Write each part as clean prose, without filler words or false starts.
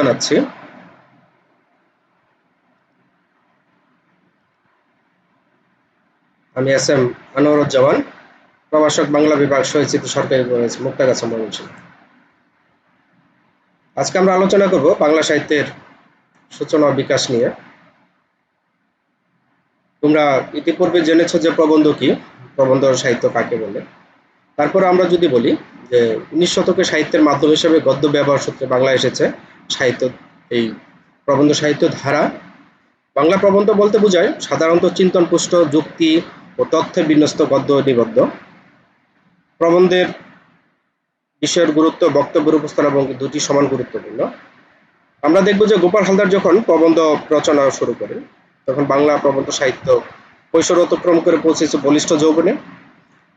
জানাচ্ছি। আমি এস.এম. আনোয়ারুজ্জামান, প্রভাষক, বাংলা বিভাগ, শহীদ সরকারি কলেজ, মুক্তাগাছা, ময়মনসিংহ। আজকে আমরা আলোচনা করব বাংলা সাহিত্যের সূচনা ও বিকাশ নিয়ে। তোমরা ইতিপূর্বে জেনেছো যে প্রবন্ধ কি, প্রবন্ধ সাহিত্য কাকে বলে। তারপর আমরা যদি বলি যে 19 শতকে সাহিত্যের মাধ্যম হিসেবে গদ্য ব্যবহার সূত্রে বাংলা এসেছে সাহিত্য, এই প্রবন্ধ সাহিত্য ধারা। বাংলা প্রবন্ধ বলতে বোঝায় সাধারণত চিন্তনপুষ্ট, যুক্তি ও তথ্যে বিন্যস্ত গদ্য নিবদ্ধ। প্রবন্ধের বিষয়ের গুরুত্ব, বক্তব্যের উপস্থাপনা এবং দুটি সমান গুরুত্বপূর্ণ। আমরা দেখব যে গোপাল হালদার যখন প্রবন্ধ রচনা শুরু করেন, তখন বাংলা প্রবন্ধ সাহিত্য কৈশোর অতিক্রম করে পৌঁছেছে বলিষ্ঠ যৌবনে।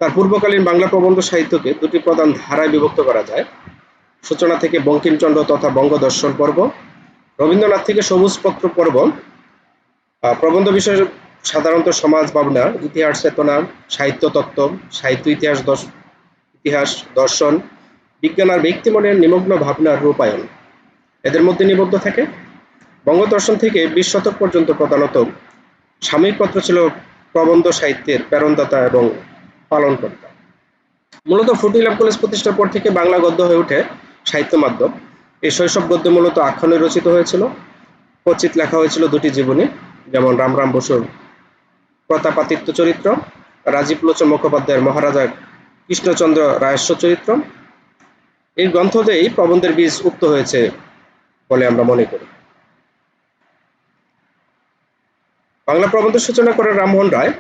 তার পূর্বকালীন বাংলা প্রবন্ধ সাহিত্যকে দুটি প্রধান ধারায় বিভক্ত করা যায়। সূচনা থেকে বঙ্কিমচন্দ্র তথা বঙ্গদর্শন পর্ব, রবীন্দ্রনাথ থেকে সবুজপত্র পর্ব। প্রবন্ধ বিষয় সাধারণত সমাজ ভাবনা, ইতিহাস চেতনা, সাহিত্য তত্ত্ব, সাহিত্য ইতিহাস দর্শন, বিজ্ঞান আর ব্যক্তি মনের নিমগ্ন ভাবনার রূপায়ণ এদের মধ্যে নিবদ্ধ থাকে। বঙ্গদর্শন থেকে 20 শতক পর্যন্ত প্রধানত সাময়িক পত্র ছিল প্রবন্ধ সাহিত্যের প্রেরণদাতা এবং পালনকর্তা। মূলত ফটিকলাভ কলেজ প্রতিষ্ঠার পর থেকে বাংলা গদ্য হয়ে ওঠে সাহিত্য মাধ্যম। এই শৈশব গদ্য মূলত আখ্যানে রচিত হয়েছিল। কচিত লেখা হয়েছিল দুটি জীবনী, যেমন রামরাম বসুর প্রতাপাদিত্য চরিত্র, রাজীব লোচন মুখোপাধ্যায়ের মহারাজা কৃষ্ণচন্দ্র রায়স্ব চরিত্র। এই গ্রন্থতেই প্রবন্ধের বীজ উক্ত হয়েছে বলে আমরা মনে করি। বাংলা প্রবন্ধ সূচনা করেন রামমোহন রায়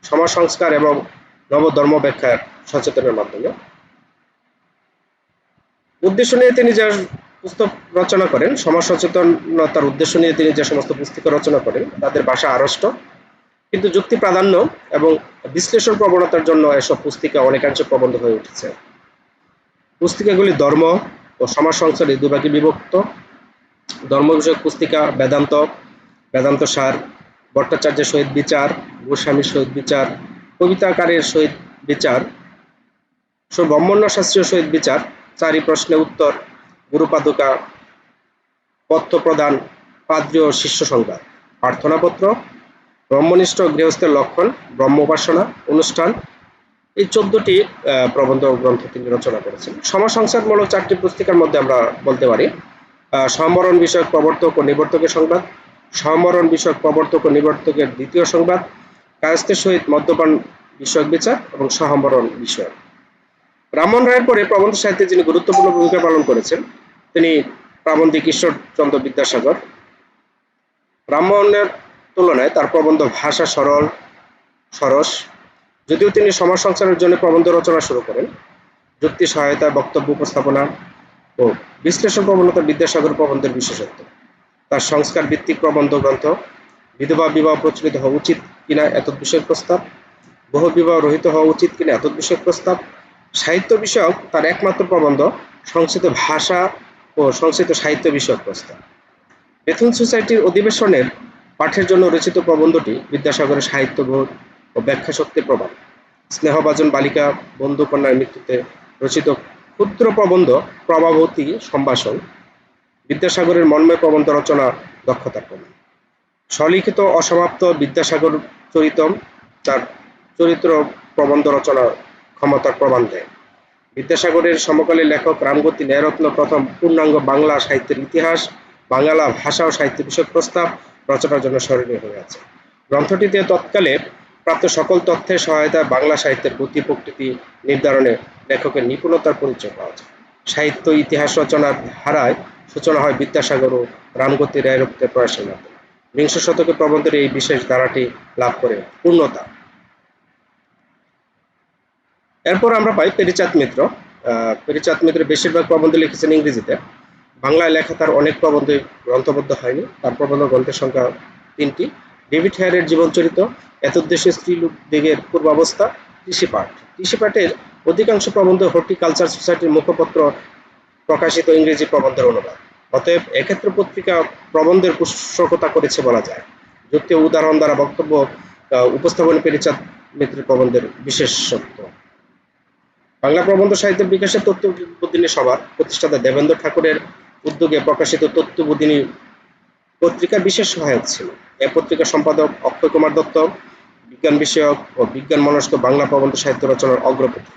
সমাজ সংস্কার এবং নবধর্ম ব্যাখ্যার সচেতনের মাধ্যমে। উদ্দেশ্য নিয়ে তিনি যে পুস্তক রচনা করেন, সমাজ সচেতনতার উদ্দেশ্য নিয়ে তিনি যে সমস্ত পুস্তিকা রচনা করেন, তাদের ভাষা আড়ষ্ট, কিন্তু যুক্তি প্রাধান্য এবং বিশ্লেষণ প্রবণতার জন্য এসব পুস্তিকা অনেকাংশে প্রবন্ধ হয়ে উঠেছে। পুস্তিকাগুলি ধর্ম ও সমাজ সংস্কার এই দুভাগে বিভক্ত। ধর্ম বিষয়ক পুস্তিকা বেদান্ত সার, ভট্টাচার্যের সহিত বিচার, গোস্বামীর সহিত বিচার, কবিতাকারের সহিত বিচার, ব্রাহ্মণ্য শাস্ত্রীয় সহিত বিচার, চারি প্রশ্নে উত্তর, গুরুপাদুকা, পত্র প্রদান, পাদ্রী ও শিষ্য সংবাদ, প্রার্থনাপত্র, ব্রহ্মনিষ্ঠ গৃহস্থের লক্ষণ, ব্রহ্ম উপাসনা অনুষ্ঠান, এই 14টি প্রবন্ধ গ্রন্থ তিনি রচনা করেছেন। সমাজ সংস্কারমূলক 4টি পুস্তিকার মধ্যে আমরা বলতে পারি সমরণ বিষয়ক প্রবর্তক ও নিবর্তকের সংবাদ, সমরণ বিষয়ক প্রবর্তক ও নিবর্তকের দ্বিতীয় সংবাদ, কায়স্থের সহিত মদ্যপান বিষয়ক বিচার এবং সহমরণ বিষয়। রামমোহন রায়ের পরে প্রবন্ধ সাহিত্যে যিনি গুরুত্বপূর্ণ ভূমিকা পালন করেছেন, তিনি প্রাবন্ধিক ঈশ্বরচন্দ্র বিদ্যাসাগর। রামমোহনের তুলনায় তার প্রবন্ধ ভাষা সরল, সরস। যদিও তিনি সমাজ সংস্কারের জন্য প্রবন্ধ রচনা শুরু করেন, যুক্তি সহায়তা, বক্তব্য উপস্থাপনা ও বিশ্লেষণ প্রবণতা বিদ্যাসাগর প্রবন্ধের বিশেষত্ব। তার সংস্কার ভিত্তিক প্রবন্ধ গ্রন্থ, বিধবা বিবাহ প্রচলিত হওয়া উচিত কিনা এতদ বিষয়ক প্রস্তাব, বহু বিবাহ রহিত হওয়া উচিত কিনা এতদ বিষয়ক প্রস্তাব, সাহিত্য বিষয়ক তার একমাত্র প্রবন্ধ, সংস্কৃত ভাষা ও সংস্কৃত সাহিত্য বিষয়ক প্রস্তাব। বেথুন সোসাইটির অধিবেশনের পাঠের জন্য রচিত প্রবন্ধটি বিদ্যাসাগরের সাহিত্যবোধ ও ব্যাখ্যা শক্তির প্রমাণ। স্নেহভাজন বালিকা বন্ধু কন্যার মৃত্যুতে রচিত ক্ষুদ্র প্রবন্ধ প্রভাবতী সম্ভাষণ বিদ্যাসাগরের মন্ময় প্রবন্ধ রচনা দক্ষতার প্রমাণ। স্বলিখিত অসমাপ্ত বিদ্যাসাগর চরিতম তার চরিত্র প্রবন্ধ রচনার ক্ষমতার প্রমাণ দেয়। বিদ্যাসাগরের সমকালীন লেখক রামগতি ন্যায়রত্ন প্রথম পূর্ণাঙ্গ বাংলা সাহিত্যের ইতিহাস, বাংলা ভাষা ও সাহিত্য বিষয়ক প্রস্তাব রচনার জন্য স্মরণীয় হয়ে আছে। গ্রন্থটিতে তৎকালে প্রাপ্ত সকল তথ্যের সহায়তায় বাংলা সাহিত্যের গতি প্রকৃতি নির্ধারণে লেখকের নিপুণতার পরিচয় পাওয়া যায়। সাহিত্য ইতিহাস রচনার ধারায় সূচনা হয় বিদ্যাসাগর ও রামগতি রায়ের প্রয়াসের মাধ্যমে। বিংশ শতকে প্রবন্ধের এই বিশেষ ধারাটি লাভ করে পূর্ণতা। এরপর আমরা পাই পেরিচাঁদ মিত্র। পেরিচাঁদ মিত্র বেশিরভাগ প্রবন্ধ লিখেছেন ইংরেজিতে। বাংলায় লেখা তার অনেক প্রবন্ধ গ্রন্থবদ্ধ হয়নি। তার প্রবন্ধ গ্রন্থের সংখ্যা 3টি। ডেভিড হেয়ারের জীবনচরিত, এতদ্দেশে স্ত্রীলোকদিগের পূর্বাবস্থা, কৃষিপাঠের অধিকাংশ প্রবন্ধ হর্টিকালচার সোসাইটির মুখপত্র প্রকাশিত ইংরেজি প্রবন্ধের অনুবাদ। অতএব এক্ষেত্রে পত্রিকা প্রবন্ধের পোষকতা করেছে বলা যায়। যুক্তি ও উদাহরণ দ্বারা বক্তব্য উপস্থাপন পেরিচাঁদ মিত্রের প্রবন্ধের বিশেষত্ব। বাংলা প্রবন্ধ সাহিত্যের বিকাশের তত্ত্ববোধিনী সভার প্রতিষ্ঠাতা দেবেন্দ্র ঠাকুরের উদ্যোগে প্রকাশিত তত্ত্ববোধিনী পত্রিকা বিশেষ সহায়ক ছিল। এ পত্রিকার সম্পাদক অক্ষয় কুমার দত্ত বিজ্ঞান বিষয়ক ও বিজ্ঞান মনস্ক বাংলা প্রবন্ধ সাহিত্য রচনার অগ্রপথিক।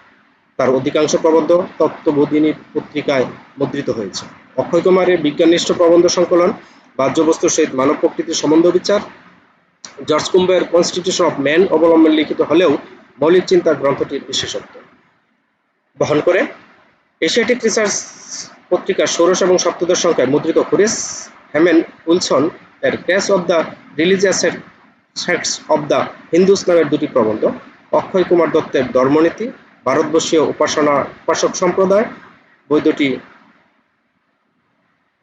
তার অধিকাংশ প্রবন্ধ তত্ত্ববোধিনী পত্রিকায় মুদ্রিত হয়েছে। অক্ষয় কুমারের বিজ্ঞাননিষ্ঠ প্রবন্ধ সংকলন বাহ্যবস্তুর সহিত মানব প্রকৃতির সম্বন্ধ বিচার, জর্জ কুম্বের কনস্টিটিউশন অফ ম্যান অবলম্বনে লিখিত হলেও মৌলিক চিন্তার গ্রন্থটির বিশেষত্ব বহন করে। এশিয়াটিক রিসার্চ পত্রিকার ষোড়শ এবং সপ্তদশ সংখ্যায় মুদ্রিত হরিস হেমেন উইলসন এর ক্র্যাশ of the religious sects of the Hindus নামের দুটি প্রবন্ধ, অক্ষয় কুমার দত্তের ধর্মনীতি, ভারতবর্ষীয় উপাসক সম্প্রদায় বইটি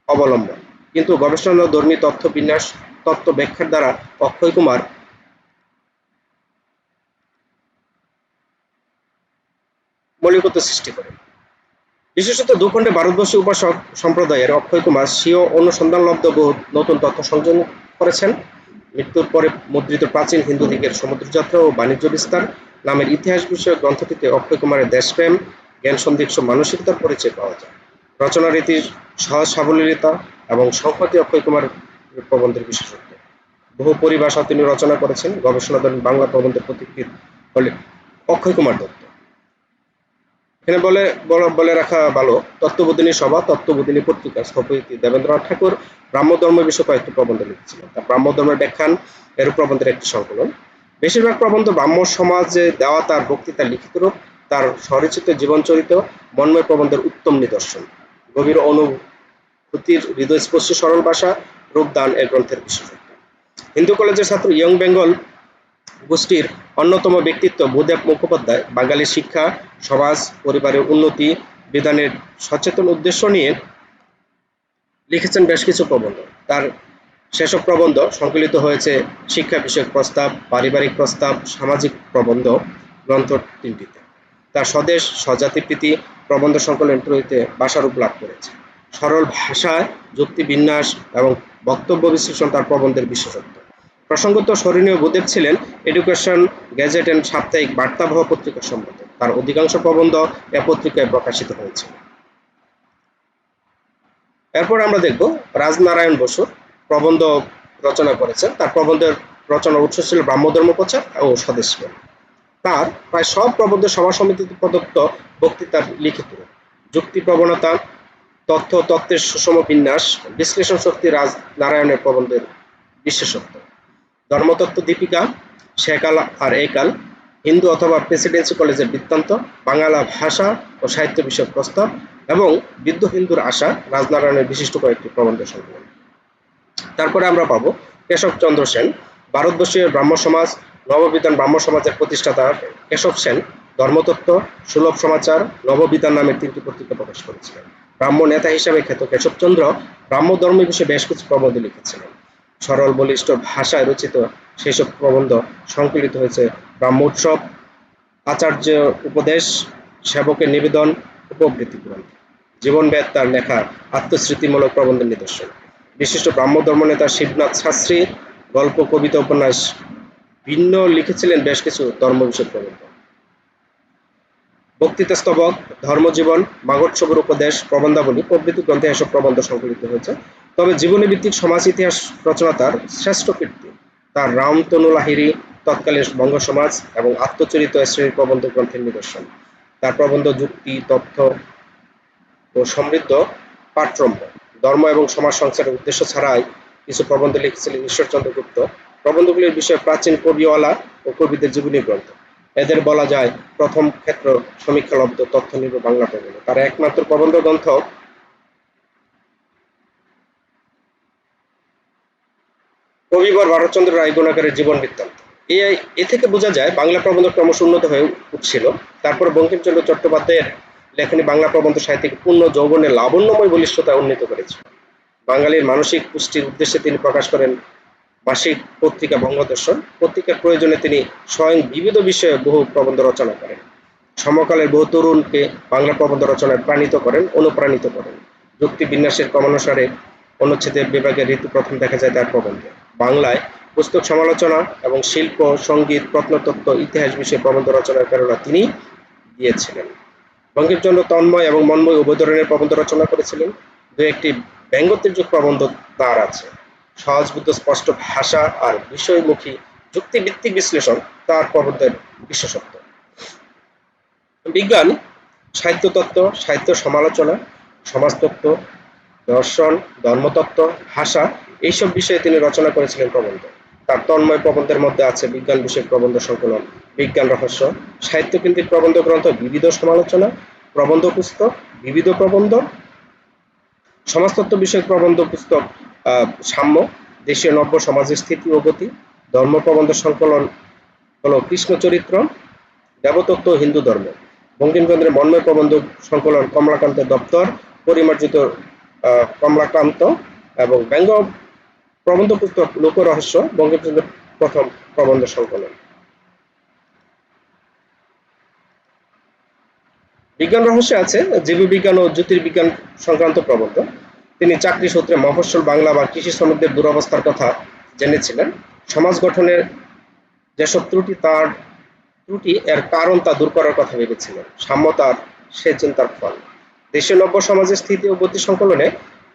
অবলম্বন। কিন্তু গবেষণা ধর্মী তথ্য বিন্যাস তত্ত্ব ব্যাখ্যার দ্বারা অক্ষয় কুমার মৌলিকত্ব সৃষ্টি করে। বিশেষত দুখণ্ডে ভারতবর্ষী উপাসক সম্প্রদায়ের অক্ষয় কুমার স্বীয় অনুসন্ধানলব্ধ বহু নতুন তথ্য সংযোজন করেছেন। মৃত্যুর পরে মুদ্রিত প্রাচীন হিন্দু দিকের সমুদ্রযাত্রা ও বাণিজ্য বিস্তার নামের ইতিহাস বিষয়ক গ্রন্থটিতে অক্ষয় কুমারের দেশপ্রেম, জ্ঞান সন্দিগ্ধ মানসিকতার পরিচয় পাওয়া যায়। রচনারীতির সহজ সাবলীলতা এবং সংহতি অক্ষয় কুমার প্রবন্ধের বিশেষত্ব। বহু পরিভাষা তিনি রচনা করেছেন। গবেষণাধর্মী বাংলা প্রবন্ধের প্রতীকীর হলেন অক্ষয় কুমার দত্ত। এখানে বলে রাখা ভালো, তত্ত্ববোধিনী সভা, তত্ত্ববোধিনী পত্রিকা স্থপতি দেবেন্দ্রনাথ ঠাকুর ব্রাহ্মধর্ম বিষয়ে কয়েকটি প্রবন্ধ লিখেছিলেন। তার ব্রাহ্মধর্মের ব্যাখ্যান এর প্রবন্ধের একটি সংকলন। বেশিরভাগ প্রবন্ধ ব্রাহ্ম সমাজে দেওয়া তার বক্তৃতার লিখিত রূপ। তার স্বরচিত জীবনচরিত মন্ময় প্রবন্ধের উত্তম নিদর্শন। গভীর অনুভূতির হৃদয়স্পর্শী সরল ভাষা রূপদান এ গ্রন্থের বিশেষত্ব। হিন্দু কলেজের ছাত্র ইয়ং বেঙ্গল গোষ্ঠীর অন্যতম ব্যক্তিত্ব ভূদেব মুখোপাধ্যায় বাঙালি শিক্ষা, সমাজ, পরিবারের উন্নতি বিধানের সচেতন উদ্দেশ্য নিয়ে লিখেছেন বেশ কিছু প্রবন্ধ। তার সেসব প্রবন্ধ সংকলিত হয়েছে শিক্ষা বিষয়ক প্রস্তাব, পারিবারিক প্রস্তাব, সামাজিক প্রবন্ধ গ্রন্থ তিনটিতে। তার স্বদেশ স্বজাতিপ্রীতি প্রবন্ধ সংকলনটিতে ভাষারূপ লাভ করেছে। সরল ভাষায় যুক্তি বিন্যাস এবং বক্তব্য বিশ্লেষণ তার প্রবন্ধের বিশেষত্ব। প্রসঙ্গত স্মরণীয় ভূদেব ছিলেন এডুকেশন, গ্যাজেট এন্ড সাপ্তাহিক বার্তাবহ পত্রিকার সম্পাদক। তার অধিকাংশ প্রবন্ধ এ পত্রিকায় প্রকাশিত হয়েছে। এরপর আমরা দেখব রাজনারায়ণ বসুর প্রবন্ধ রচনা করেছেন। তার প্রবন্ধের রচনার উৎস ছিল ব্রাহ্মধর্ম প্রচার ও স্বদেশপ্রেম। তার প্রায় সব প্রবন্ধ সভা সমিতিতে প্রদত্ত বক্তৃতার লিখিত রূপ। যুক্তি প্রবণতা, তত্ত্বের সুষম বিন্যাস, বিশ্লেষণ শক্তি রাজনারায়ণের প্রবন্ধের বিশেষত্ব। ধর্মতত্ত্ব দীপিকা, সেকাল আর একাল, হিন্দু অথবা প্রেসিডেন্সি কলেজের বৃত্তান্ত, বাংলা ভাষা ও সাহিত্য বিষয়ক প্রস্তাব এবং বৃদ্ধ হিন্দুর আশা রাজনারায়ণের বিশিষ্ট কয়েকটি প্রবন্ধ সংকলন। তারপরে আমরা পাবো কেশবচন্দ্র সেন, ভারতবর্ষীয় ব্রাহ্ম সমাজ, নববিধান ব্রাহ্ম সমাজের প্রতিষ্ঠাতা কেশব সেন ধর্মতত্ত্ব, সুলভ সমাচার, নববিধান নামে তিনটি পত্রিকা প্রকাশ করেছিলেন। ব্রাহ্ম নেতা হিসাবে খ্যাত কেশবচন্দ্র ব্রাহ্ম ধর্ম বিষয়ে বেশ কিছু প্রবন্ধ লিখেছিলেন। সরল বলিষ্ঠ ভাষায় রচিত সেসব প্রবন্ধ সংকলিত হয়েছে ব্রাহ্মোৎসব, আচার্য উপদেশ, সেবকের নিবেদন, উপবৃত্তি গ্রন্থ। জীবনবেদ তার লেখা আত্মস্মৃতিমূলক প্রবন্ধের নিদর্শন। বিশিষ্ট ব্রাহ্ম ধর্ম নেতা শিবনাথ শাস্ত্রী গল্প, কবিতা, উপন্যাস ভিন্ন লিখেছিলেন বেশ কিছু ধর্ম বিষয়ক প্রবন্ধ। বক্তৃতা স্তবক, ধর্মজীবন, মাঘোৎসবের উপদেশ, প্রবন্ধাবলী প্রভৃতি গ্রন্থে এসব প্রবন্ধ সংকলিত হয়েছে। তবে জীবনী ভিত্তিক সমাজ ইতিহাস রচনা তার শ্রেষ্ঠ কীর্তি। তার রামতনু লাহিড়ী, তৎকালীন বঙ্গ সমাজ এবং আত্মচরিত শ্রেণীর প্রবন্ধ গ্রন্থের নিদর্শন। তার প্রবন্ধ যুক্তি, তথ্য ও সমৃদ্ধ পাঠ্যরম্য। ধর্ম এবং সমাজ সংস্কারের উদ্দেশ্য ছাড়াই কিছু প্রবন্ধ লিখেছিলেন ঈশ্বরচন্দ্র গুপ্ত। প্রবন্ধগুলির বিষয়ে প্রাচীন কবিওয়ালা ও কবিদের জীবনী গ্রন্থ। এদের বলা যায় প্রথম ক্ষেত্র সমীক্ষালব্ধ তথ্য নির্ভর বাংলা প্রবন্ধ। তার একমাত্র প্রবন্ধ গ্রন্থ কবিবর ভারতচন্দ্র রায়গুণাকরের জীবন বৃত্তান্ত। এ থেকে বোঝা যায় বাংলা প্রবন্ধ ক্রমশ উন্নত হয়ে উঠছিল। তারপর বঙ্কিমচন্দ্র চট্টোপাধ্যায়ের লেখনী বাংলা প্রবন্ধ সাহিত্যকে পূর্ণ যৌবনের লাবণ্যময় বলিষ্ঠতা উন্নীত করেছিল। বাঙালির মানসিক পুষ্টির উদ্দেশ্যে তিনি প্রকাশ করেন মাসিক পত্রিকা বঙ্গদর্শন। পত্রিকার প্রয়োজনে তিনি স্বয়ং বিবিধ বিষয়ে বহু প্রবন্ধ রচনা করেন। সমকালের বহু তরুণকে বাংলা প্রবন্ধ রচনায় অনুপ্রাণিত করেন। যুক্তি বিন্যাসের ক্রমানুসারে অনুচ্ছেদের বিভাগের রীতি প্রথম দেখা যায় তার প্রবন্ধে। বাংলায় পুস্তক সমালোচনা এবং শিল্প, সঙ্গীত, প্রত্নতত্ত্ব, ইতিহাস বিষয়ে প্রবন্ধ রচনার প্রেরণা তিনি দিয়েছিলেন। বঙ্কিমচন্দ্র তন্ময় এবং মন্ময় উভয় ধরনের প্রবন্ধ রচনা করেছিলেন। দু একটি ব্যঙ্গোত্তেজক প্রবন্ধ তার আছে। সহজবোধ্য স্পষ্ট ভাষা আর বিষয়মুখী যুক্তিভিত্তিক বিশ্লেষণ তার প্রবন্ধের বিশেষত্ব। বিজ্ঞান, সাহিত্যতত্ত্ব, সাহিত্য সমালোচনা, সমাজতত্ত্ব, দর্শন, ধর্মতত্ত্ব, ভাষা এইসব বিষয়ে তিনি রচনা করেছিলেন প্রবন্ধ। তার তন্ময় প্রবন্ধের মধ্যে আছে বিজ্ঞান বিষয়ক প্রবন্ধ সংকলন, বিজ্ঞান রহস্য, সাহিত্যকেন্দ্রিক প্রবন্ধ গ্রন্থ, বিবিধ সমালোচনা, প্রবন্ধ পুস্তক, বিবিধ প্রবন্ধ, সমাজতত্ত্ব বিষয়ক প্রবন্ধ পুস্তক সাম্য, দেশীয় নব্য সমাজের স্থিতি ও গতি, ধর্ম প্রবন্ধ সংকলন হলো কৃষ্ণ চরিত্র, দেবতত্ত্ব ও হিন্দু ধর্ম, বঙ্কিমচন্দ্রের মন্ময় প্রবন্ধ সংকলন কমলাকান্তের দপ্তর, পরিমার্জিত কমলাকান্ত, এবং ব্যঙ্গ প্রবন্ধ পুস্তক লোকরহস্য বঙ্কিমচন্দ্রের প্রথম প্রবন্ধ সংকলন। বিজ্ঞান রহস্যে আছে জীববিজ্ঞান ও জ্যোতির্বিজ্ঞান সংক্রান্ত প্রবন্ধ। তিনি চাকরি সূত্রে মফস্বল বাংলা বা কৃষি শ্রমিকদের দুরবস্থার কথা জেনেছিলেন। সমাজ গঠনের যেসব ত্রুটি এর কারণ তা দূর করার কথা ভেবেছিলেন। সাম্য তার সে চিন্তার ফল। দেশীয় নব্য সমাজের স্থিতি ও গতি সংকলনে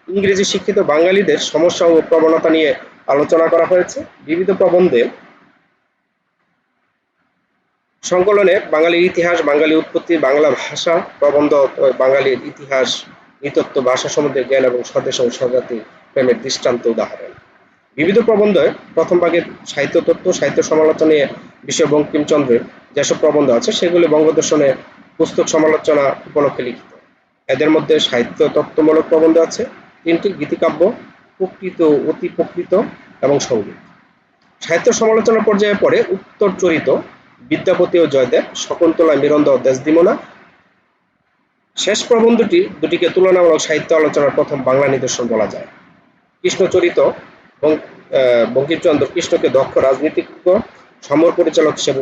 ইংরেজি শিক্ষিত বাঙালিদের সমস্যা ও প্রবণতা নিয়ে আলোচনা করা হয়েছে। বিবিধ প্রবন্ধে সংকলনে বাঙালির ইতিহাস, বাঙালি উৎপত্তি, বাংলা ভাষা প্রবন্ধ, বাঙালির ইতিহাস, নৃতত্ত্ব, ভাষা সম্বন্ধে জ্ঞান এবং স্বদেশ ও স্বজাতি প্রেমের দৃষ্টান্ত উদাহরণ। বিবিধ প্রবন্ধে প্রথম ভাগে সাহিত্য তত্ত্ব, সাহিত্য সমালোচনা নিয়ে বিষয় বঙ্কিমচন্দ্রের যেসব প্রবন্ধ আছে সেগুলি বঙ্গদর্শনে পুস্তক সমালোচনা উপলক্ষে লিখিত। এদের মধ্যে সাহিত্য তত্ত্বমূলক প্রবন্ধ আছে 3টি, গীতিকাব্য, প্রকৃত, অতি প্রকৃত এবং সঙ্গীত। সাহিত্য সমালোচনা পর্যায়ে পড়ে উত্তর চরিত, বিদ্যাপতি ও জয়দেব, শকুন্তলা, মিরন্দ, দেশদিমনা। শেষ দুটিকে তুলনামূলক সাহিত্য আলোচনার প্রথম বাংলা নিদর্শন বলা যায়। কৃষ্ণচরিত বঙ্কিমচন্দ্র কৃষ্ণকে দক্ষ রাজনীতিজ্ঞ, সমর পরিচালক হিসেবে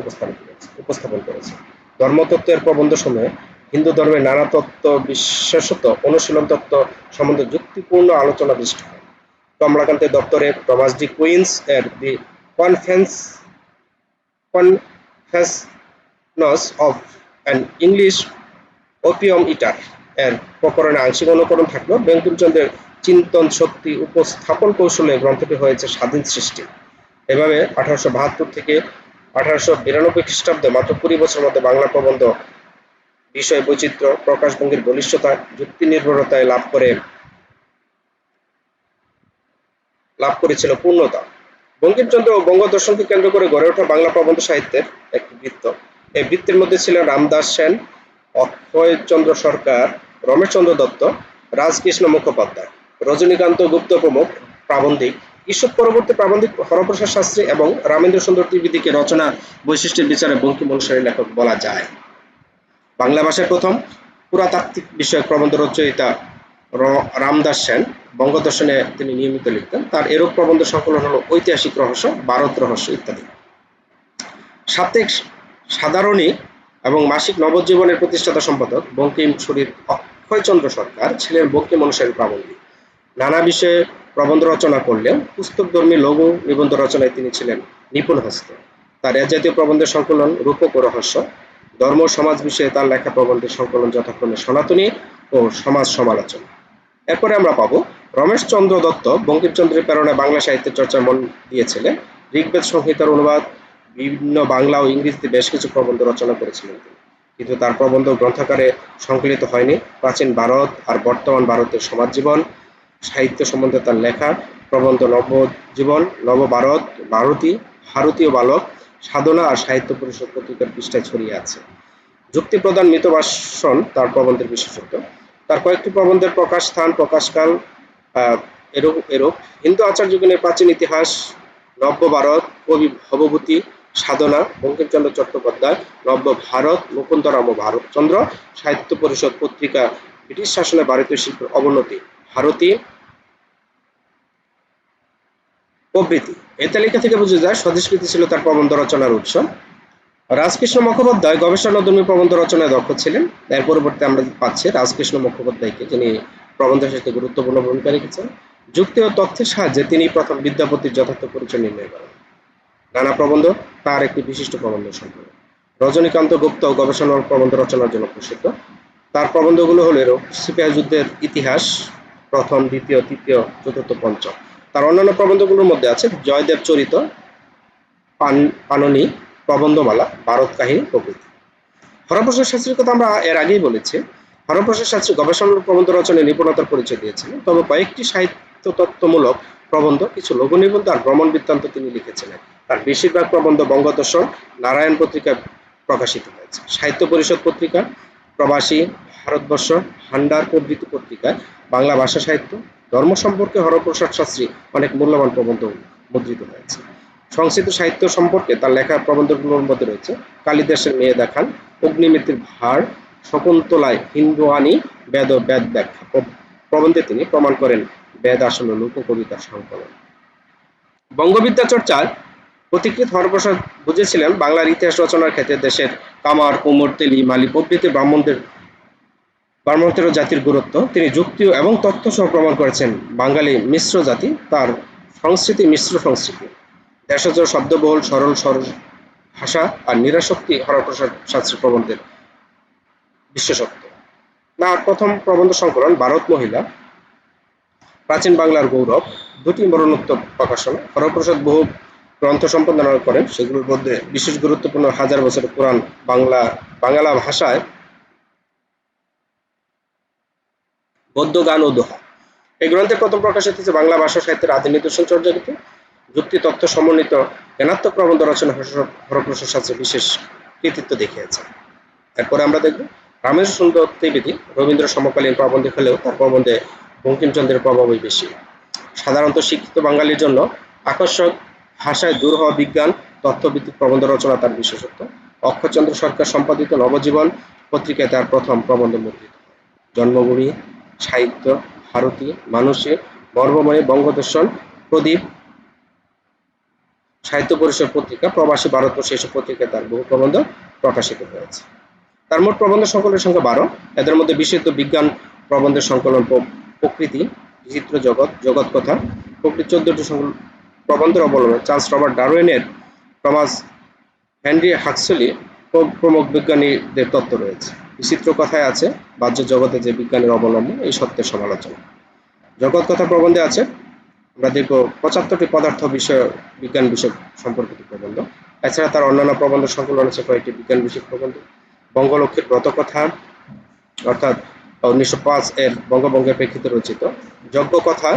উপস্থাপন করেছে। ধর্মতত্ত্বের প্রবন্ধসমূহে হিন্দু ধর্মের নানা তত্ত্ব, বিশেষত অনুশীলন তত্ত্ব সম্বন্ধে যুক্তিপূর্ণ আলোচনা দৃষ্ট হয়। কমলাকান্তের দপ্তরে টমাস ডি কুইন্স এর the confessions of an English opium eater এর প্রকরণে আংশিক অনুকরণ থাকলেও বঙ্কিমচন্দ্রের চিন্তন শক্তি উপস্থাপন কৌশলে গ্রন্থটি হয়েছে স্বাধীন সৃষ্টি। এভাবে 1872 থেকে 1892 খ্রিস্টাব্দে মাত্র 20 বছরের মধ্যে বাংলা প্রবন্ধ বিষয় বৈচিত্র্য, প্রকাশভঙ্গির বলিষ্ঠতা, যুক্তি নির্ভরতায় লাভ করেছিল পূর্ণতা। বঙ্কিমচন্দ্র ও বঙ্গদর্শনকে কেন্দ্র করে গড়ে ওঠা বাংলা প্রবন্ধ সাহিত্যের একটি বৃত্ত। এই বৃত্তের মধ্যে ছিলেন রামদাস সেন, অক্ষয়চন্দ্র সরকার, রমেশচন্দ্র দত্ত, রাজকৃষ্ণ মুখোপাধ্যায়, রজনীকান্ত গুপ্ত প্রমুখ প্রাবন্ধিক। ঈশ্বর পরবর্তী প্রাবন্ধিক হরপ্রসাদ শাস্ত্রী এবং রামেন্দ্র সুন্দর ত্রিবেদীকে রচনা বৈশিষ্ট্যের বিচারে বঙ্কিম অনুসারী লেখক বলা যায়। বাংলা ভাষার প্রথম পুরাতাত্ত্বিক বিষয়ক প্রবন্ধ রচয়িতা রামদাস সেন। বঙ্গদর্শনে তিনি নিয়মিত লিখতেন। তার এরূপ প্রবন্ধ সংকলন হলো ঐতিহাসিক রহস্য, ভারত রহস্য ইত্যাদি। সাপ্তাহিক সাধারণী এবং মাসিক নবজীবনের প্রতিষ্ঠাতা সম্পাদক বঙ্কিম শরীর অক্ষয়চন্দ্র সরকার ছিলেন বঙ্কিম অনুসারী প্রাবন্ধিক। নানা বিষয়ে প্রবন্ধ রচনা করলেও পুস্তকধর্মী লঘু নিবন্ধ রচনায় তিনি ছিলেন নিপুণ হস্ত। তার এ জাতীয় প্রবন্ধের সংকলন রূপক ও রহস্য। ধর্ম সমাজ বিষয়ে তার লেখা প্রবন্ধের সংকলন যথাক্রমে সনাতনী ও সমাজ সমালোচনা। এরপরে আমরা পাবো রমেশচন্দ্র দত্ত বঙ্কিমচন্দ্রের প্রেরণায় বাংলা সাহিত্যের চর্চায় মন দিয়েছিলেন। ঋগ্বেদ সংহিতার অনুবাদ, বিভিন্ন বাংলা ও ইংরেজিতে বেশ কিছু প্রবন্ধ রচনা করেছিলেন তিনি, কিন্তু তার প্রবন্ধ গ্রন্থাকারে সংকলিত হয়নি। প্রাচীন ভারত আর বর্তমান ভারতের সমাজ জীবন, সাহিত্য সম্বন্ধে তার লেখা প্রবন্ধ নবজীবন, নবভারত, ভারতীয় বালক, সাধনা আর সাহিত্য পরিষদ পত্রিকার পৃষ্ঠায় ছড়িয়ে আছে। যুক্তি প্রদান মিতভাষণ তার প্রবন্ধের বিশেষত্ব। তার কয়েকটি প্রবন্ধের প্রকাশ স্থান, প্রকাশকাল এরূপ: হিন্দু আচার্যগণের প্রাচীন ইতিহাস, নব্য ভারত, কবি ভবভূতি, সাধনা, বঙ্কিমচন্দ্র চট্টোপাধ্যায়, নব্য ভারত, মুকুন্দরাম ও ভারতচন্দ্র, সাহিত্য পরিষদ পত্রিকা, ব্রিটিশ শাসনে ভারতীয় শিল্পের অবনতি, ভারতী প্রভৃতি। এই তালিকা থেকে বোঝা যায় স্বদেশকৃতি ছিল তার প্রবন্ধ রচনার উৎস। রাজকৃষ্ণ মুখোপাধ্যায় গবেষণাধর্মী প্রবন্ধ রচনায় দক্ষ ছিলেন। এর পরিবর্তে আমরা পাচ্ছি রাজকৃষ্ণ মুখোপাধ্যায়কে, যিনি প্রবন্ধ সাহিত্যে গুরুত্বপূর্ণ ভূমিকা রেখেছেন। যুক্তি ও তথ্যের সাহায্যে তিনি প্রথম বিদ্যাপতির যথার্থ পরিচয় নির্ণয় করেন। নানা প্রবন্ধ তার একটি বিশিষ্ট প্রবন্ধ সংকলন। রজনীকান্ত গুপ্ত গবেষণা প্রবন্ধ রচনার জন্য প্রসিদ্ধ। তার প্রবন্ধগুলো হলো সিপাহী যুদ্ধের ইতিহাস, প্রথম, দ্বিতীয়, তৃতীয়, চতুর্থ, পঞ্চম। তার অন্যান্য প্রবন্ধগুলোর মধ্যে আছে জয়দেব চরিত, পাননি, প্রবন্ধমালা, ভারত কাহিনী প্রভৃতি। হরপ্রসাদ শাস্ত্রীর কথা আমরা এর আগেই বলেছি। হরপ্রসাদ শাস্ত্রী গবেষণা প্রবন্ধ রচনায় নিপুণতার পরিচয় দিয়েছিলেন, তবে কয়েকটি সাহিত্য তত্ত্বমূলক প্রবন্ধ, কিছু লঘু নিবন্ধ আর ভ্রমণ বৃত্তান্ত তিনি লিখেছিলেন। তার বেশিরভাগ প্রবন্ধ বঙ্গদর্শন, নারায়ণ পত্রিকায় প্রকাশিত হয়েছে। সাহিত্য পরিষদ পত্রিকা, প্রবাসী, ভারতবর্ষ, ভান্ডার প্রভৃতি পত্রিকায় বাংলা ভাষা সাহিত্য, ধর্ম সম্পর্কে হরপ্রসাদ শাস্ত্রী অনেক মূল্যবান প্রবন্ধ মুদ্রিত হয়েছে। সংস্কৃত সাহিত্য সম্পর্কে তার লেখা প্রবন্ধগুলোর মধ্যে রয়েছে কালিদাসের মেয়ে দেখান, অগ্নিমিত্রের ভার, শকুন্তলায় হিন্দুয়ানি, বেদ ও বেদ ব্যাখ্যা প্রবন্ধে তিনি প্রমাণ করেন বেদ আসলে লোককবিতার সংকলন। বঙ্গবিদ্যা চর্চার পথিকৃৎ হরপ্রসাদ বুঝেছিলেন বাংলার ইতিহাস রচনার ক্ষেত্রে দেশের কামার, কুমোর, তেলি, মালি প্রভৃতি ব্রাহ্মণের জাতির গুরুত্ব তিনি যুক্তি এবং তথ্য সহ প্রমাণ করেছেন। বাঙালি মিশ্র জাতি, তার সংস্কৃতি মিশ্র সংস্কৃতি, দেশজ শব্দবহুল সরল সরল ভাষা আর নিরাসক্তি হরপ্রসাদ শাস্ত্রী প্রবন্ধের বিশেষত্ব। তার প্রথম প্রবন্ধ সংকলন ভারত মহিলা, প্রাচীন বাংলার গৌরব, দুটি মরণোত্তর প্রকাশনা। হরপ্রসাদ বহু গ্রন্থ সম্পাদনা করেন, সেগুলোর মধ্যে বিশেষ গুরুত্বপূর্ণ হাজার বছরের পুরাণ, বাংলা ভাষায় গদ্য, গান ও দোহা। এই গ্রন্থে প্রথম প্রকাশিত হয়েছে বাংলা ভাষা সাহিত্যের আদি নিদর্শন চর্যাগীতি, যুক্তি তথ্য সমন্বিত জ্ঞানাত্মক প্রবন্ধ রচনা হরপ্রসাদ শাস্ত্রী বিশেষ কৃতিত্ব দেখিয়েছে। এরপরে আমরা দেখব রামেশ্বর সুন্দর ত্রিবেদী রবীন্দ্র সমকালীন প্রবন্ধে হলেও তার প্রবন্ধে বঙ্কিমচন্দ্রের প্রভাবই বেশি। সাধারণত শিক্ষিত বাঙালির জন্য আকর্ষক ভাষায় দুরূহ বিজ্ঞান তথ্যভিত্তিক প্রবন্ধ রচনা তার বিশেষত্ব। অক্ষয়চন্দ্র সরকার সম্পাদিত নবজীবন পত্রিকায় তার প্রথম প্রবন্ধ মুদ্রিত। জন্মভূমি, সাহিত্য, ভারতী, মানুষে, মর্মময়, বঙ্গদর্শন, প্রদীপ, সাহিত্য পরিষদ পত্রিকা, প্রবাসী, ভারতবর্ষ এসব পত্রিকায় তার বহু প্রবন্ধ প্রকাশিত হয়েছে। তার মোট প্রবন্ধ সংকলনের সংখ্যা 12। এদের মধ্যে বিশুদ্ধ বিজ্ঞান প্রবন্ধের সংকলন, প্রকৃতি, বিচিত্র জগৎ, জগৎ কথা প্রভৃতি 14টি প্রবন্ধের অবলম্বনে চার্লস রবার্ট ডারউইনের টমাস হেনরি হাক্সলি প্রমুখ বিজ্ঞানীদের তত্ত্ব রয়েছে। বিচিত্র কথায় আছে বাহ্য জগতে যে বিজ্ঞানের অবলম্বন, এই সত্যের সমালোচনা। জগৎ কথা প্রবন্ধে আছে আমরা দেখব 75টি পদার্থ বিষয় বিজ্ঞান বিষয় সম্পর্কিত প্রবন্ধ। এছাড়া তার অন্যান্য প্রবন্ধ সংকলন আছে কয়েকটি বিজ্ঞান বিষয়ক প্রবন্ধ। বঙ্গলক্ষ্মীর ব্রতকথা অর্থাৎ 1905 এর বঙ্গভঙ্গের প্রেক্ষিতে রচিত। যজ্ঞ কথা,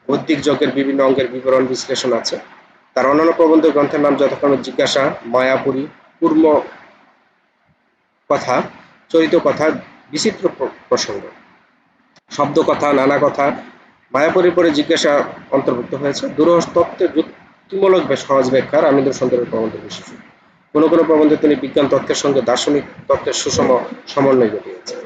বৈদিক যজ্ঞের বিভিন্ন অঙ্গের বিবরণ বিশ্লেষণ আছে। তার অন্যান্য প্রবন্ধ গ্রন্থের নাম যথাক্রমে জিজ্ঞাসা, মায়াপুরী, কূর্ম কথা, চরিত কথা, বিচিত্র প্রসঙ্গ, শব্দ কথা, নানা কথা, মায়াপুরীর পরে জিজ্ঞাসা অন্তর্ভুক্ত হয়েছে। দূরহ তত্ত্বের যুক্তিমূলক সহজ ব্যাখ্যা রামেন্দ্র সুন্দরের প্রবন্ধ বিশেষ। কোনো কোনো প্রবন্ধে তিনি বিজ্ঞান তত্ত্বের সঙ্গে দার্শনিক তত্ত্বের সুষম সমন্বয় ঘটিয়েছেন।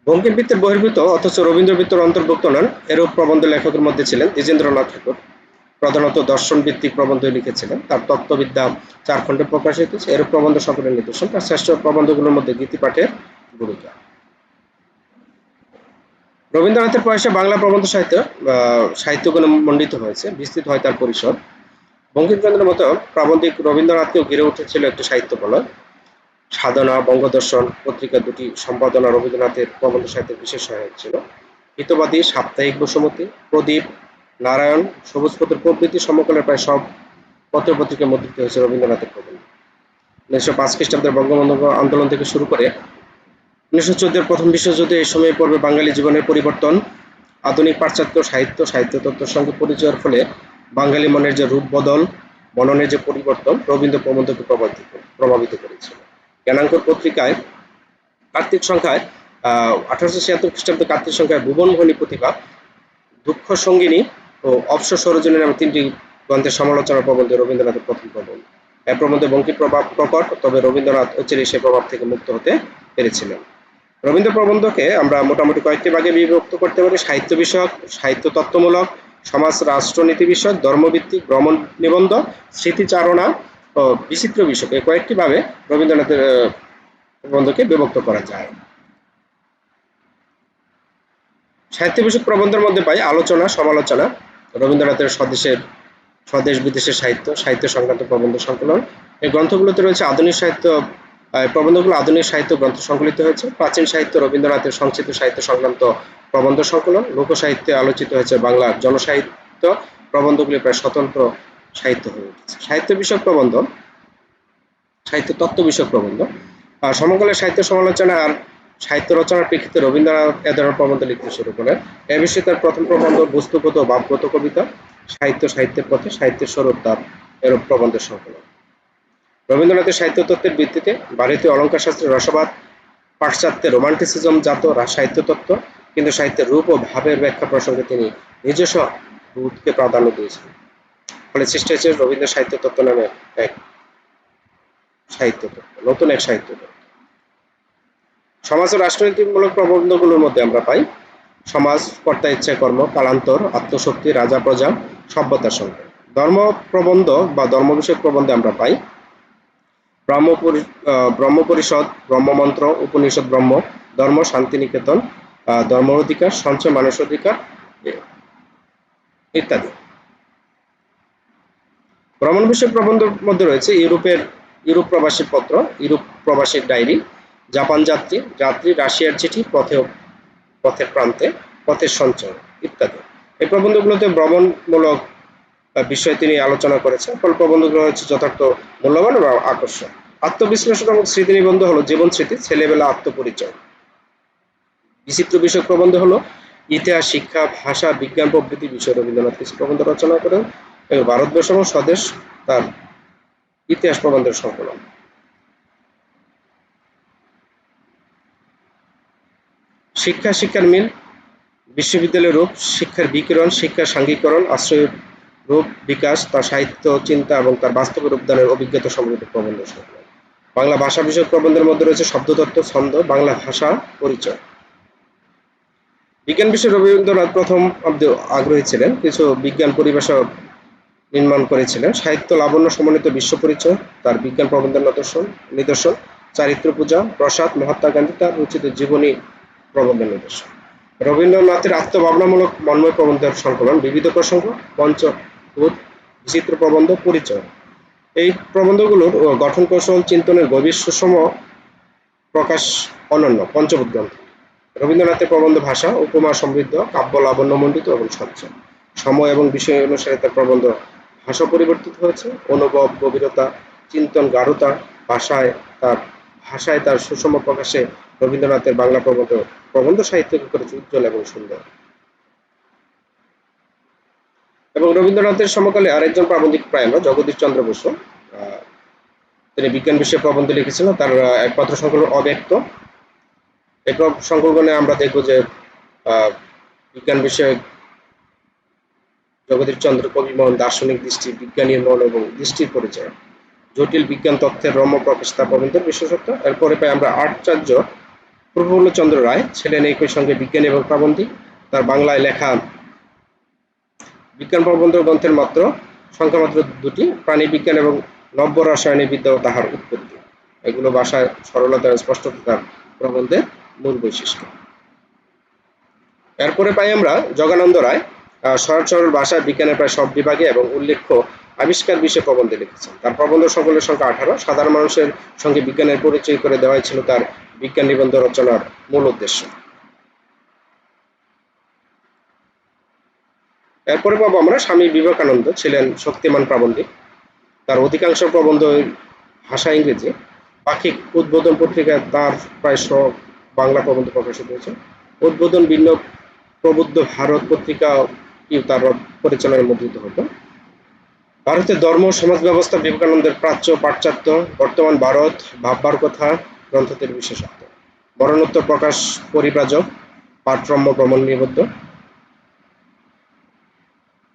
বঙ্কিমবৃত্তের বহির্ভূত অথচ রবীন্দ্রবৃত্তের অন্তর্ভুক্ত নন এরূপ প্রবন্ধ লেখকের মধ্যে ছিলেন দ্বিজেন্দ্রনাথ ঠাকুর। প্রধানত দর্শন ভিত্তিক প্রবন্ধ লিখেছিলেন। তার তত্ত্ববিদ্যা 4 খণ্ডে প্রকাশিত হয়েছে। এরূপ প্রবন্ধ সকলের নিদর্শন। তার শ্রেষ্ঠ প্রবন্ধগুলোর মধ্যে গীতিপাঠের ভূমিকা। রবীন্দ্রনাথের প্রয়াসে বাংলা প্রবন্ধ সাহিত্যগুণে মণ্ডিত হয়েছে, বিস্তৃত হয় তার পরিসর। বঙ্কিমচন্দ্রের মতো প্রাবন্ধিক রবীন্দ্রনাথকেও ঘিরে উঠেছিল একটি সাহিত্য বলয়। সাধনা, বঙ্গদর্শন পত্রিকা দুটি সম্পাদনা রবীন্দ্রনাথের প্রবন্ধ সাহিত্যের বিশেষ সহায়ক ছিল। হিতবাদী, সাপ্তাহিক, বসুমতী, প্রদীপ, নারায়ণ, সবুজপত্র প্রভৃতি সমকালের প্রায় সব পত্রপত্রিকায় মুদ্রিত হয়েছে রবীন্দ্রনাথের প্রবন্ধ। 1905 খ্রিস্টাব্দের বঙ্গবন্ধু আন্দোলন থেকে শুরু করে 1914 প্রথম বিশ্বযুদ্ধে এই সময় পর্বে বাঙালি জীবনের পরিবর্তন, আধুনিক পাশ্চাত্য সাহিত্য, সাহিত্য তত্ত্বের সঙ্গে পরিচয়ের ফলে বাঙালি মনের যে রূপ বদল, মননের যে পরিবর্তন রবীন্দ্র প্রবন্ধকে প্রভাবিত করেছিল। জ্ঞানাঙ্কুর পত্রিকায় কার্তিক সংখ্যায় 1876 খ্রিস্টাব্দে কার্তিক সংখ্যায় ভুবনমণি প্রতিভা, দুঃখ সঙ্গিনী ও অবসর সরোজিনী নামে 3টি গ্রন্থের সমালোচনা প্রবন্ধ রবীন্দ্রনাথের প্রথম প্রবন্ধ। এর প্রবন্ধে বঙ্কিম প্রভাব প্রকট, তবে রবীন্দ্রনাথ অচিরেই সে প্রভাব থেকে মুক্ত হতে পেরেছিলেন। রবীন্দ্র প্রবন্ধকে আমরা মোটামুটি কয়েকটি ভাগে বিভক্ত করতে পারি: সাহিত্য বিষয়ক, সাহিত্য তত্ত্বমূলক, সমাজ রাষ্ট্রনীতি বিষয়ক, ধর্মভিত্তিক, ভ্রমণ নিবন্ধ, স্মৃতিচারণা ও বিচিত্র বিষয়ক। এই কয়েকটি ভাবে রবীন্দ্রনাথের প্রবন্ধকে বিভক্ত করা যায়। সাহিত্য বিষয়ক প্রবন্ধের মধ্যে পাই আলোচনা, সমালোচনা, রবীন্দ্রনাথের স্বদেশ বিদেশের সাহিত্য, সাহিত্য সংক্রান্ত প্রবন্ধ সংকলন। এই গ্রন্থগুলোতে রয়েছে আধুনিক সাহিত্য, প্রবন্ধগুলো আধুনিক সাহিত্য গ্রন্থ সংকলিত হয়েছে। প্রাচীন সাহিত্য রবীন্দ্রনাথের সংক্ষিপ্ত সাহিত্য সংক্রান্ত প্রবন্ধ সংকলন। লোক সাহিত্যে আলোচিত হয়েছে বাংলার জনসাহিত্য, প্রবন্ধগুলি প্রায় স্বতন্ত্র সাহিত্য হয়ে উঠেছে। সাহিত্য বিষয়ক প্রবন্ধ, সাহিত্য তত্ত্ব বিষয়ক প্রবন্ধ, সমকালের সাহিত্য সমালোচনা আর সাহিত্য রচনার প্রেক্ষিতে রবীন্দ্রনাথ এ ধরনের প্রবন্ধ লিখতে শুরু করেন। এ বিষয়ে তার প্রথম প্রবন্ধ বস্তুগত ও ভাবগত কবিতা, সাহিত্য সাহিত্যের পথে, সাহিত্যের স্বরূপ তার এরূপ প্রবন্ধের সংকলন। রবীন্দ্রনাথের সাহিত্য তত্ত্বের ভিত্তিতে ভারতীয় অলঙ্কার শাস্ত্রের রসবাদ, পাশ্চাত্যের রোমান্টিসিজম জাত সাহিত্য তত্ত্ব, কিন্তু সাহিত্যের রূপ ও ভাবের ব্যাখ্যা প্রসঙ্গে তিনি নিজস্ব রূপকে প্রাধান্য দিয়েছেন। ফলে সৃষ্টি হয়েছে রবীন্দ্র সাহিত্য তত্ত্ব নামে এক সাহিত্য তত্ত্ব, নতুন এক সাহিত্য তত্ত্ব। সমাজ ও রাজনৈতিকমূলক প্রবন্ধগুলোর মধ্যে আমরা পাই সমাজ, কর্তা ইচ্ছা কর্ম, কালান্তর, আত্মশক্তি, রাজা প্রজা, সভ্যতার সঙ্গে। ধর্ম প্রবন্ধ বা ধর্ম বিষয়ক প্রবন্ধে আমরা পাই ব্রহ্ম পরিষদ, ব্রহ্মমন্ত্র, উপনিষদ ব্রহ্ম, ধর্ম, শান্তিনিকেতন, ধর্ম অধিকার, সঞ্চয়, মানুষ অধিকার ইত্যাদি। ভ্রমণ বিষয়ক প্রবন্ধের মধ্যে রয়েছে ইউরোপ প্রবাসী পত্র, ইউরোপ প্রবাসীর ডায়েরি, জাপান যাত্রী, রাশিয়ার চিঠি, পথের প্রান্তে, পথের সঞ্চয় ইত্যাদি। এই প্রবন্ধগুলোতে ভ্রমণমূলক বিষয়ে তিনি আলোচনা করেছেন। ফলে প্রবন্ধগুলো হচ্ছে যথার্থ মূল্যবান এবং আকর্ষণ। আত্মবিশ্লেষণ এবং স্মৃতি নিবন্ধ হলো জীবন স্মৃতি, ছেলেবেলা, আত্মপরিচয়। বিচিত্র বিষয়ক প্রবন্ধ হলো ইতিহাস, শিক্ষা, ভাষা, বিজ্ঞান প্রভৃতি বিষয়ে রবীন্দ্রনাথ কিছু প্রবন্ধ রচনা করেন এবং ভারতবর্ষ এবং স্বদেশ তার ইতিহাস প্রবন্ধের সংকলন। শিক্ষার মিল, বিশ্ববিদ্যালয়ের রূপ, শিক্ষার বিকিরণ, শিক্ষার সাঙ্গীকরণ, আশ্রয়ের রূপ, বিকাশ, তার সাহিত্য চিন্তা এবং তার বাস্তব রূপদানের অভিজ্ঞতা সমৃদ্ধ প্রবন্ধ সংকলন। বাংলা ভাষা বিষয়ক প্রবন্ধের মধ্যে রয়েছে শব্দতত্ত্ব, ছন্দ, বাংলা ভাষা পরিচয়। বিজ্ঞান বিষয়ে রবীন্দ্রনাথ প্রথম আগ্রহী ছিলেন, কিছু বিজ্ঞান পরিভাষা নির্মাণ করেছিলেন। সাহিত্য লাবণ্য সমন্বিত বিশ্ব পরিচয় তার বিজ্ঞান প্রবন্ধের নিদর্শন। চারিত্র পূজা, প্রসাদ, মহাত্মা গান্ধী তার রচিত জীবনী প্রবন্ধের নিদর্শন। রবীন্দ্রনাথের আত্মভাবনামূলক মন্ময় প্রবন্ধের সংকলন, বিবিধ প্রসঙ্গ, পঞ্চভূত, বিচিত্র প্রবন্ধ, পরিচয়। এই প্রবন্ধগুলোর গঠন কৌশল, চিন্তনের গভীর সুষম প্রকাশ অনন্য। পঞ্চভূত গ্রন্থ। রবীন্দ্রনাথের প্রবন্ধ ভাষা উপমা সমৃদ্ধ, কাব্য লাবণ্যমণ্ডিত এবং স্বচ্ছ। সময় এবং বিষয় অনুসারে তার প্রবন্ধ ভাষা পরিবর্তিত হয়েছে। অনুভব, গভীরতা, চিন্তন, গাঢ়তা, ভাষায় তার সুষম প্রকাশে রবীন্দ্রনাথের বাংলা প্রবন্ধ সাহিত্যকে করেছে উজ্জ্বল এবং সুন্দর। এবং রবীন্দ্রনাথের সমকালে আরেকজন প্রাবন্ধিক প্রায় আমরা জগদীশ চন্দ্র বসু, তিনি বিজ্ঞান বিষয়ে প্রবন্ধ লিখেছিলেন। তার একমাত্র সংকলন অব্যক্ত। এই সংকলনে আমরা দেখব যে বিজ্ঞান বিষয়ে জগদীশ চন্দ্র কবিমোহন, দার্শনিক দৃষ্টি, বিজ্ঞানীর মন এবং দৃষ্টির পরিচয়, জটিল বিজ্ঞান তত্ত্বের রম্য প্রকাশ তার প্রবন্ধের বিশেষত্ব। এরপরে পাই আমরা আচার্য প্রফুল্লচন্দ্র রায়, ছিলেন একই সঙ্গে বিজ্ঞানী এবং প্রাবন্ধিক। তার বাংলায় লেখা বিজ্ঞান প্রবন্ধ গ্রন্থের সংখ্যা মাত্র দুটি, প্রাণী বিজ্ঞান এবং নব্য রসায়নিক বিদ্যা ও তাহার উৎপত্তি। এগুলো ভাষায় সরলতা এবং স্পষ্টতা তার প্রবন্ধের মূল বৈশিষ্ট্য। এরপরে পাই আমরা জগানন্দ রায়, সহজ সরল ভাষায় বিজ্ঞানের প্রায় সব বিভাগে এবং উল্লেখ্য আবিষ্কার বিষয়ে প্রবন্ধ লিখেছেন। তার প্রবন্ধ সংকলনের সংখ্যা 18। সাধারণ মানুষের সঙ্গে বিজ্ঞানের পরিচয় করে দেওয়াই ছিল তার বিজ্ঞান নিবন্ধ রচনার মূল উদ্দেশ্য। এরপরে পাবো আমরা স্বামী বিবেকানন্দ, ছিলেন শক্তিমান প্রাবন্ধিক। তার অধিকাংশ প্রবন্ধ ভাষা ইংরেজি। পাক্ষিক উদ্বোধন পত্রিকায় তার প্রায় সব বাংলা প্রবন্ধ প্রকাশিত হয়েছে। উদ্বোধন ভিন্ন প্রবুদ্ধ ভারত পত্রিকা তার পরিচালনায় মুদ্রিত হতো। ভারতের ধর্ম সমাজ ব্যবস্থা, বিবেকানন্দের প্রাচ্য, পাশ্চাত্য, বর্তমান ভারত, ভাববার কথা গ্রন্থটির বিশেষত্ব। মরণোত্তর প্রকাশ পরিব্রাজক, পাঠরম্য ভ্রমণ নিবদ্ধ।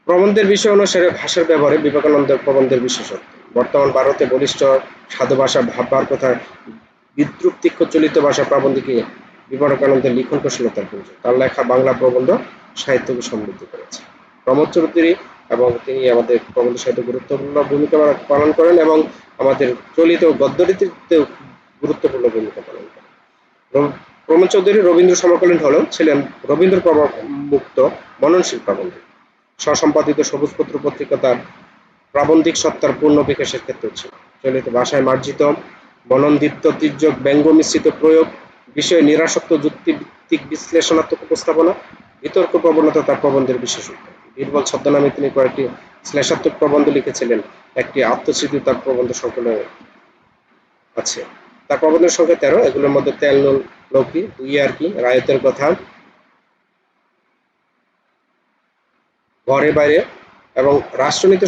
প্রবন্ধের বিষয় অনুসারে ভাষার ব্যবহারে বিবেকানন্দের প্রবন্ধের বিশেষত্ব। বর্তমান ভারতে বলিষ্ঠ সাধু ভাষা, ভাববার কথা, বিদ্রুপ তীক্ষ্ণ চলিত ভাষা প্রাবন্ধিকে বিবেকানন্দের লিখন কৌশলতার পরিচয়। তার লেখা বাংলা প্রবন্ধ সাহিত্যকে সমৃদ্ধ করেছে। প্রমোদ চৌধুরী এবং তিনি আমাদের প্রবন্ধ সাহিত্যে গুরুত্বপূর্ণ ভূমিকা পালন করেন এবং আমাদের চলিত গদ্যরীতিতেও গুরুত্বপূর্ণ ভূমিকা পালন করেন। প্রমোদ চৌধুরী রবীন্দ্র সমকালীন হলেও ছিলেন রবীন্দ্র প্রভাব মুক্ত মননশীল প্রাবন্ধিক। স্বসম্পাদিত সবুজপত্র পত্রিকা তার প্রাবন্ধিক সত্তার পূর্ণ বিকাশের ক্ষেত্র ছিল। চলিত ভাষায় মার্জিত মননদীপ্ত তির্যক ব্যঙ্গ মিশ্রিত প্রয়োগ, বিষয়ে নিরাসক্ত যুক্তিভিত্তিক বিশ্লেষণাত্মক উপস্থাপনা, বিতর্ক প্রবণতা তার প্রবন্ধের বিশেষত্ব। বীরবল ছদ্মনামে তিনি কয়েকটি শ্লেষাত্মক প্রবন্ধ লিখেছিলেন। একটি আত্মস্মৃতি তার প্রবন্ধ সংকলনে আছে। তার প্রবন্ধের সংখ্যা 13। এগুলোর মধ্যে তেল নুন লৌকি, দুই আর কি, রায়তের কথা, ঘরে বাইরে এবং রাষ্ট্রনীতি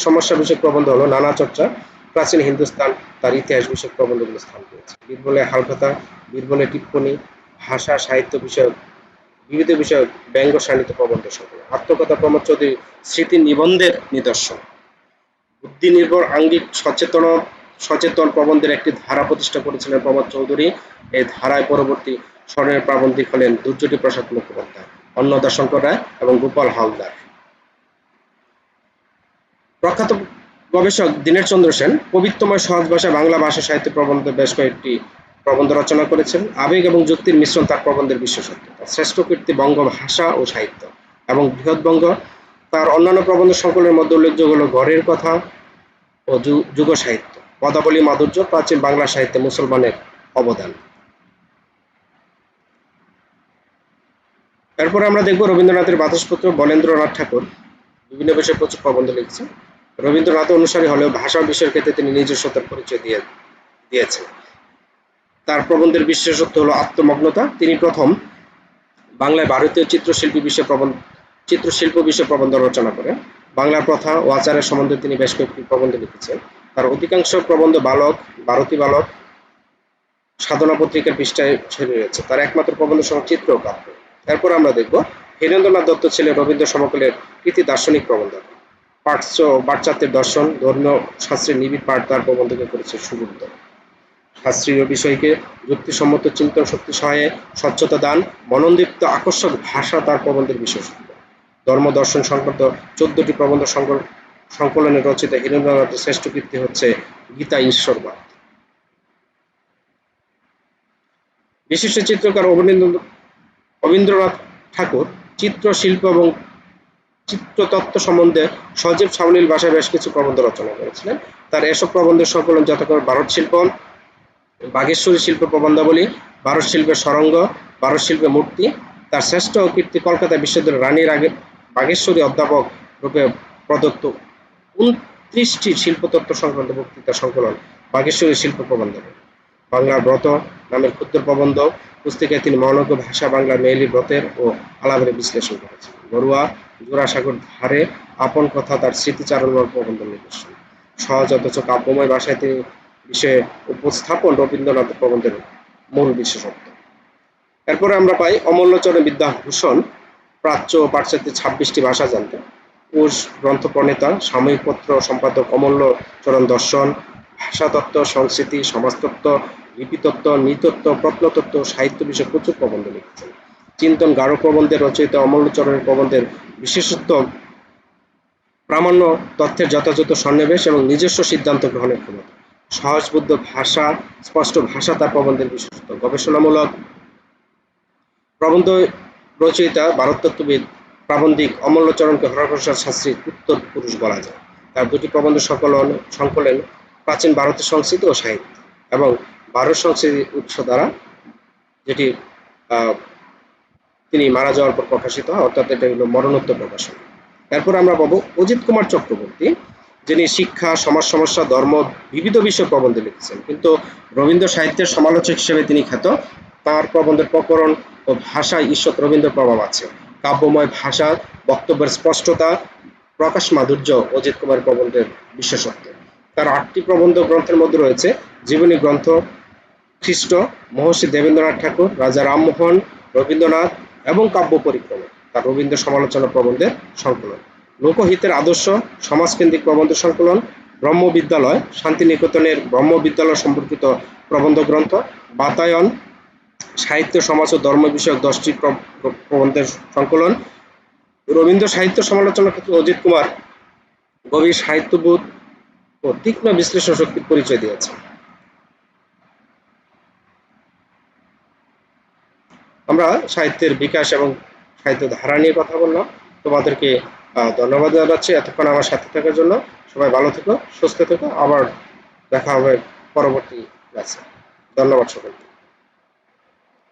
সমস্যা বিষয়ক প্রবন্ধ হলো নানা চর্চা, প্রাচীন হিন্দুস্তান, তার ইতিহাস বিষয়ক প্রবন্ধগুলো স্থান পেয়েছে। বীরবলের হালকথা, বীরবলের টিপ্পনী, ভাষা সাহিত্য বিষয়ক বিবিধ বিষয়ক ব্যঙ্গ শাণিত প্রবন্ধ সংকলন। আত্মকথা প্রমোদ চৌধুরী স্মৃতি নিবন্ধের নিদর্শন। বুদ্ধি নির্ভর আঙ্গিক সচেতন প্রবন্ধের একটি ধারা প্রতিষ্ঠা করেছিলেন প্রমোদ চৌধুরী। এই ধারায় পরবর্তী স্বরের প্রাবন্ধিক হলেন দুর্যোটি প্রসাদ মুখোপাধ্যায়, অন্নদা শঙ্কর রায় এবং গোপাল হালদার। প্রখ্যাত গবেষক দীনেশচন্দ্র সেন কবিত্বময় সহজ ভাষায় বাংলা ভাষা সাহিত্য প্রবন্ধে বেশ কয়েকটি প্রবন্ধ রচনা করেছেন। আবেগ এবং যুক্তির মিশ্রণ তার প্রবন্ধের বিশেষত্ব। তার শ্রেষ্ঠ কীর্তি বঙ্গ ভাষা ও সাহিত্য এবং বৃহৎবঙ্গ। তার অন্যান্য প্রবন্ধ সংকলনের মধ্যে উল্লেখযোগ্য হল ঘরের কথা ও যুগ সাহিত্য, পদাবলী মাধুর্য, প্রাচীন বাংলা সাহিত্যে মুসলমানের অবদান। এরপরে আমরা দেখব রবীন্দ্রনাথের বাতাসপুত্র বলেন্দ্রনাথ ঠাকুর বিভিন্ন বিষয়ে প্রচুর প্রবন্ধ লিখেছেন। রবীন্দ্রনাথ অনুসারী হলেও ভাষা বিষয়ের ক্ষেত্রে তিনি নিজস্বতার পরিচয় দিয়েছেন। তার প্রবন্ধের বিশেষত্ব হলো আত্মমগ্নতা। তিনি প্রথম বাংলায় ভারতীয় চিত্রশিল্প বিষয়ে প্রবন্ধ রচনা করেন। বাংলার প্রথা ও আচারের সম্বন্ধে তিনি বেশ কয়েকটি প্রবন্ধ লিখেছেন। তার অধিকাংশ প্রবন্ধ ভারতী বালক, সাধনা পত্রিকার পৃষ্ঠায় ছড়িয়ে রয়েছে। তার একমাত্র প্রবন্ধ সংচিত্র ও কাব্য। এরপর আমরা দেখব হীরেন্দ্রনাথ দত্ত ছিলেন রবীন্দ্র সমকালের কৃতি দার্শনিক প্রবন্ধক। পাশ্চাত্যের দর্শন, ধর্মীয় শাস্ত্রের নিবিড় পাঠ তার প্রবন্ধকে করেছে সুবুদ্ধ। শাস্ত্রীয় বিষয়কে যুক্তিসম্মত চিন্তন শক্তি সহায়ে স্বচ্ছতা দান, মননদীপ্ত আকর্ষক ভাষা তার প্রবন্ধের বিশেষত্ব। ধর্ম দর্শন সংক্রান্ত 14টি প্রবন্ধ সংকলনে রচিত হীরেন্দ্রনাথের শ্রেষ্ঠ কীর্তি হচ্ছে গীতা ঈশ্বরবাদ। বিশিষ্ট চিত্রকার অবনীন্দ্রনাথ ঠাকুর চিত্রশিল্প এবং চিত্রতত্ত্ব সম্বন্ধে সজীব সাবলীল ভাষায় বেশ কিছু প্রবন্ধ রচনা করেছিলেন। তার এসব প্রবন্ধের সংকলন যথাক্রমে ভারত শিল্প, বাগেশ্বরী শিল্প প্রবন্ধাবলী, ভারত শিল্পের সরঙ্গ, ভারত শিল্পের মূর্তি। তার শ্রেষ্ঠ কীর্তি কলকাতা বিশ্ববিদ্যালয়ের রানীর বাগেশ্বরী অধ্যাপক রূপে প্রদত্ত 29টি শিল্পতত্ত্ব সংক্রান্ত বক্তৃতা সংকলন বাগেশ্বরী শিল্প প্রবন্ধাবলী। বাংলার ব্রত নামের ক্ষুদ্র প্রবন্ধ পুস্তিকায় তিনি মহানগর ভাষা বাংলার মেয়েলি ব্রতের ও আলাপের বিশ্লেষণ করেছেন। বড়ুয়া জোড়াসাগর ধারে আপন কথা তার স্মৃতিচারণময় প্রবন্ধ নিদর্শন। সহজ অথচ কাব্যময় ভাষায় তিনি বিষয়ে উপস্থাপন রবীন্দ্রনাথ প্রবন্ধের মূল বিশেষত্ব। এরপরে আমরা পাই অমূল্যচরণ বিদ্যাভূষণ প্রাচ্য ও পাশ্চাত্যের 26টি ভাষা জানতেন। কোষ গ্রন্থ প্রণেতা, সাময়িক পত্র সম্পাদক অমূল্যচরণ দর্শন, ভাষাতত্ত্ব, সংস্কৃতি, সমাজতত্ত্ব, লিপিতত্ত্ব, নৃতত্ত্ব, প্রত্নতত্ত্ব, সাহিত্য বিষয়ে প্রচুর প্রবন্ধ লিখেছেন। চিন্তন গাঢ় প্রবন্ধের রচয়িতা অমূল্যচরণের প্রবন্ধের বিশেষত্ব প্রামাণ্য তথ্যের যথাযথ সন্নিবেশ এবং নিজস্ব সিদ্ধান্ত গ্রহণের ক্ষমতা। সহজবোধ্য ভাষা, স্পষ্ট ভাষা তার প্রবন্ধের বিশেষত্ব। গবেষণামূলক প্রবন্ধ রচয়িতা ভারততত্ত্ববিদ প্রাবন্ধিক অমূল্যচরণকে হরপ্রসাদ শাস্ত্রীর উত্তর পুরুষ বলা যায়। তার দুটি প্রবন্ধ সংকলন প্রাচীন ভারতের সংস্কৃতি ও সাহিত্য এবং ভারত সংস্কৃতির উৎস দ্বারা, যেটি তিনি মারা যাওয়ার পর প্রকাশিত হয়, অর্থাৎ এটা হলো মরণোত্তর প্রকাশন। এরপর আমরা পাবো অজিত কুমার চক্রবর্তী, যিনি শিক্ষা, সমাজ সমস্যা, ধর্ম বিবিধ বিষয়ে প্রবন্ধ লিখেছেন, কিন্তু রবীন্দ্র সাহিত্যের সমালোচক হিসেবে তিনি খ্যাত। তার প্রবন্ধের প্রকরণ ও ভাষায় ঈশ্বর রবীন্দ্র প্রভাব আছে। কাব্যময় ভাষা, বক্তব্যের স্পষ্টতা, প্রকাশ মাধুর্য অজিত কুমার প্রবন্ধের বিশেষত্ব। তার 8টি প্রবন্ধ গ্রন্থের মধ্যে রয়েছে জীবনী গ্রন্থ, খ্রিস্ট, মহর্ষি দেবেন্দ্রনাথ ঠাকুর, রাজা রামমোহন, রবীন্দ্রনাথ এবং কাব্য পরিক্রমা তার রবীন্দ্র সমালোচনা প্রবন্ধের সংকলন। লোকহিতের আদর্শ সমাজকেন্দ্রিক প্রবন্ধ সংকলন, ব্রহ্মবিদ্যালয়, শান্তিনিকেতনের ব্রহ্মবিদ্যালয় সম্পর্কিত প্রবন্ধ গ্রন্থ, বাতায়ন, সাহিত্য, সমাজ ও ধর্ম বিষয়ক 10টি প্রবন্ধের সংকলন। রবীন্দ্র সাহিত্য সমালোচনার ক্ষেত্রে অজিত কুমার গভীর সাহিত্যবোধ ও তীক্ষ্ণ বিশ্লেষণ শক্তির পরিচয় দিয়েছে। আমরা সাহিত্যের বিকাশ এবং সাহিত্য ধারা নিয়ে কথা বললাম। তোমাদেরকে ধন্যবাদ জানাচ্ছি এতক্ষণ আমার সাথে থাকার জন্য। সবাই ভালো থেকো, সুস্থ থেকো। আবার দেখা হবে পরবর্তী ক্লাসে। ধন্যবাদ সকলকে।